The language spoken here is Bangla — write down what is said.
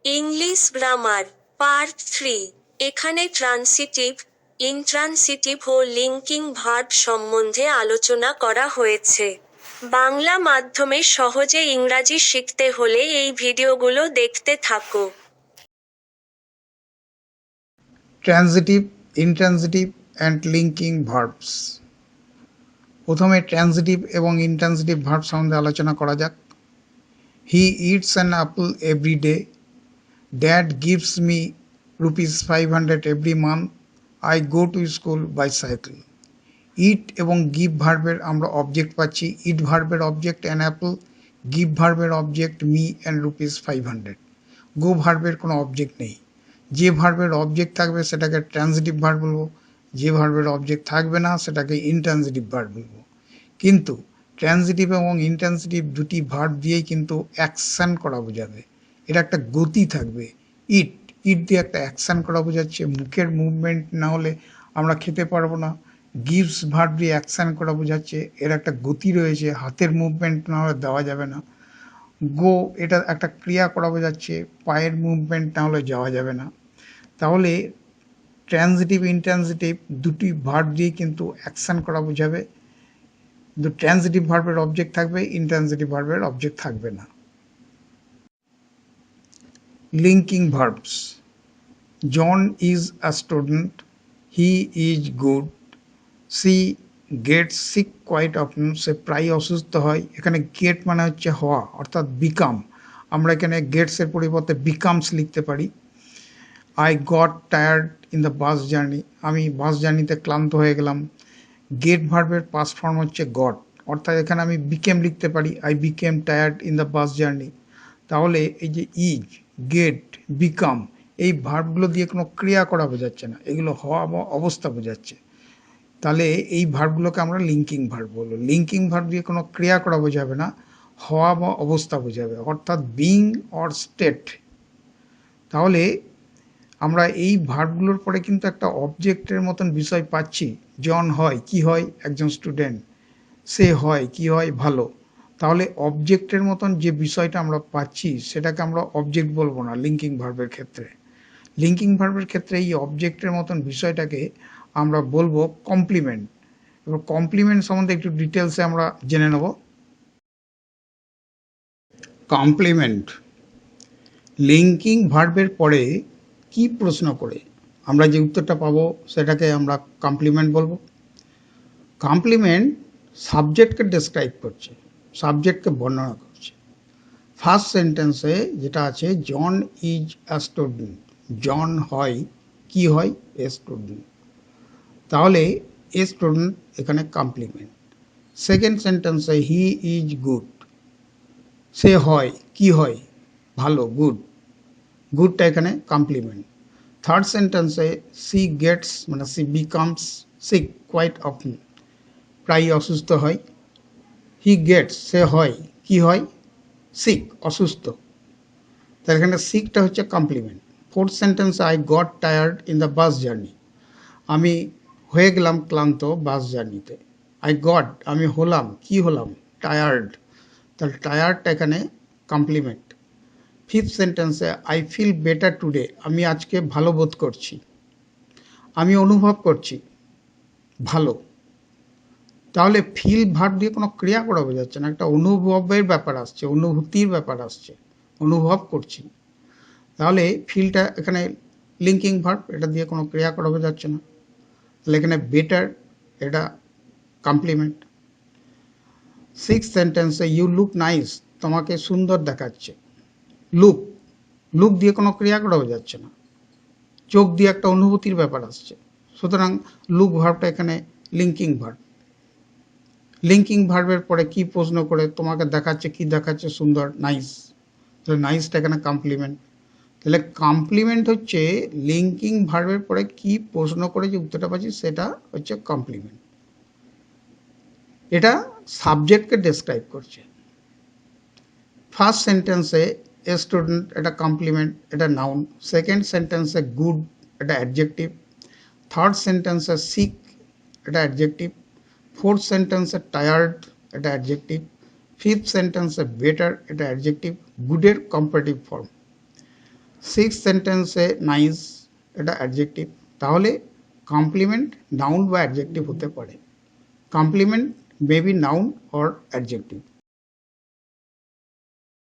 English grammar part 3। এখানে ট্রান্সিটিভ, ইনট্রান্সিটিভ ও লিঙ্কিং ভার্ব সম্বন্ধে আলোচনা করা হয়েছে। বাংলা মাধ্যমে সহজে ইংরাজি শিখতে হলে এই ভিডিওগুলো দেখতে থাকো। Transitive, intransitive and linking verbs. প্রথমে ট্রান্সিটিভ এবং ইনট্রান্সিটিভ ভার্ব সম্বন্ধে আলোচনা করা যাক। He eats an apple every day. Dad gives me ₹500 every month. I go to school by cycle. Eat এবং গিভ ভার্বের আমরা অবজেক্ট পাচ্ছি। ইট ভার্বের অবজেক্ট অ্যান অ্যাপল, গিভ ভার্বের অবজেক্ট মি অ্যান্ড ₹500। গো ভার্বের কোনো অবজেক্ট নেই। যে ভার্বের অবজেক্ট থাকবে সেটাকে ট্রান্সিটিভ ভার্ব বলবো, যে ভার্বের অবজেক্ট থাকবে না সেটাকে ইনট্রান্সিটিভ ভার্ব বলবো। কিন্তু ট্রান্সিটিভ এবং ইনট্রান্সিটিভ দুটি ভার্ব দিয়েই কিন্তু অ্যাকশন করা বোঝাবে। এটা একটা গতি থাকবে। ইট, ইট দিয়ে একটা অ্যাকশন করা বোঝাচ্ছে। মুখের মুভমেন্ট না হলে আমরা খেতে পারবো না। গিভস ভার্ব দিয়ে অ্যাকশন করা বোঝাচ্ছে, এর একটা গতি রয়েছে, হাতের মুভমেন্ট না হলে দেওয়া যাবে না। গো, এটা একটা ক্রিয়া করা বোঝাচ্ছে, পায়ের মুভমেন্ট না হলে যাওয়া যাবে না। তাহলে ট্রান্সিটিভ ইনট্রান্সিটিভ দুটি ভার্ব দিয়ে কিন্তু অ্যাকশন করা বোঝাবে। কিন্তু ট্রান্সিটিভ ভার্বের অবজেক্ট থাকবে, ইনট্রান্সিটিভ ভার্বের অবজেক্ট থাকবে না। Linking verbs. John is a student. He is good. She gets sick quite often. সে প্রায় অসুস্থ হয়। এখানে গেট মানে হচ্ছে হওয়া, অর্থাৎ বিকাম। আমরা এখানে গেটসের পরিবর্তে বিকামস লিখতে পারি। I got tired in the bus journey. আমি বাস জার্নিতে ক্লান্ত হয়ে গেলাম। গেট ভার্বের পাস্ট ফর্ম হচ্ছে গট, অর্থাৎ এখানে আমি বিকেম লিখতে পারি। I became tired in the bus journey. তাহলে এই যে ইজ, গেট, বিকাম, এই ভার্বগুলো দিয়ে কোনো ক্রিয়া করা বোঝাচ্ছে না, এগুলো হওয়া বা অবস্থা বোঝাচ্ছে। তাহলে এই ভার্বগুলোকে আমরা লিঙ্কিং ভার্ব বলবো। লিঙ্কিং ভার্ব দিয়ে কোনো ক্রিয়া করা বোঝাবে না, হওয়া বা অবস্থা বোঝাবে, অর্থাৎ বিং অর স্টেট। তাহলে আমরা এই ভার্বগুলোর পরে কিন্তু একটা অবজেক্টের মতন বিষয় পাচ্ছি। জন হয়, কি হয়? একজন স্টুডেন্ট। সে হয়, কি হয়? ভালো। তাহলে অবজেক্টের মতন যে বিষয়টা আমরা পাচ্ছি সেটাকে আমরা অবজেক্ট বলবো না লিঙ্কিং ভার্বের ক্ষেত্রে। লিঙ্কিং ভার্বের ক্ষেত্রে এই অবজেক্টের মতন বিষয়টাকে আমরা বলবো কমপ্লিমেন্ট। এবার কমপ্লিমেন্ট সম্বন্ধে একটু ডিটেলসে আমরা জেনে নেব। কমপ্লিমেন্ট লিঙ্কিং ভার্বের পরে কি প্রশ্ন করে আমরা যে উত্তরটা পাবো সেটাকে আমরা কমপ্লিমেন্ট বলবো। কমপ্লিমেন্ট সাবজেক্টকে ডেসক্রাইব করছে, সাবজেক্টকে বর্ণনা করছে। ফার্স্ট সেন্টেন্সে যেটা আছে, জন ইজ আ স্টুডেন্ট। জন হয়, কি হয়? A student. তাহলে এ স্টুডেন্ট এখানে কমপ্লিমেন্ট। সেকেন্ড সেন্টেন্সে হি ইজ গুড। সে হয়, কি হয়? ভালো, গুড। গুডটা এখানে কমপ্লিমেন্ট। থার্ড সেন্টেন্সে সি গেটস মানে she becomes sick quite often. প্রায় অসুস্থ হয়। হি গেটস সে হয়, কি হয়? সিক অসুস্থ। তার এখানে সিকটা হচ্ছে কমপ্লিমেন্ট। ফোর্থ সেন্টেন্সে I got tired in the bus journey. আমি হয়ে গেলাম ক্লান্ত বাস জার্নিতে। আই গট আমি হলাম, কি হলাম? টায়ার্ড। তাহলে টায়ার্ডটা এখানে কমপ্লিমেন্ট। ফিফথ সেন্টেন্সে আই ফিল বেটার টুডে। আমি আজকে ভালো বোধ করছি। আমি অনুভব করছি ভালো। তাহলে ফিল ভার্ব দিয়ে কোনো ক্রিয়া করা বোঝাচ্ছে না, একটা অনুভবের ব্যাপার আসছে, অনুভূতির ব্যাপার আসছে, অনুভব করছি। তাহলে ফিলটা এখানে লিঙ্কিং ভার্ব, এটা দিয়ে কোনো ক্রিয়া করা বোঝাচ্ছে না। তাহলে এখানে বেটার এটা কমপ্লিমেন্ট। সিক্স সেন্টেন্সে ইউ লুক নাইস। তোমাকে সুন্দর দেখাচ্ছে। লুক, লুক দিয়ে কোনো ক্রিয়া করা বোঝাচ্ছে না, চোখ দিয়ে একটা অনুভূতির ব্যাপার আসছে। সুতরাং লুক ভার্বটা এখানে লিঙ্কিং ভার্ব। লিঙ্কিং ভার্বের পরে কি প্রশ্ন করে? তোমাকে দেখাচ্ছে, কি দেখাচ্ছে? সুন্দর, নাইস। তাহলে নাইসটা এখানে কমপ্লিমেন্ট। তাহলে কমপ্লিমেন্ট হচ্ছে লিঙ্কিং ভার্বের পরে কি প্রশ্ন করে যে উত্তরটা পাচ্ছি সেটা হচ্ছে কমপ্লিমেন্ট। এটা সাবজেক্টকে ডেসক্রাইব করছে। ফার্স্ট সেন্টেন্সে এ স্টুডেন্ট এটা কমপ্লিমেন্ট, এটা নাউন। সেকেন্ড সেন্টেন্সে গুড এটা অ্যাডজেক্টিভ। থার্ড সেন্টেন্সে সিক এটা অ্যাডজেক্টিভ। ফোর্থ সেন্টেন্সে টায়ার্ড এটা অ্যাডজেক্টিভ। ফিফথ সেন্টেন্সে বেটার এটা অ্যাডজেক্টিভ। গুডের কম্পারেটিভ ফর্ম। সিক্স সেন্টেন্সে নাইস, এটা অ্যাডজেক্টিভ। তাহলে কমপ্লিমেন্ট নাউন বা অ্যাডজেক্টিভ হতে পারে। Complement may be noun or adjective.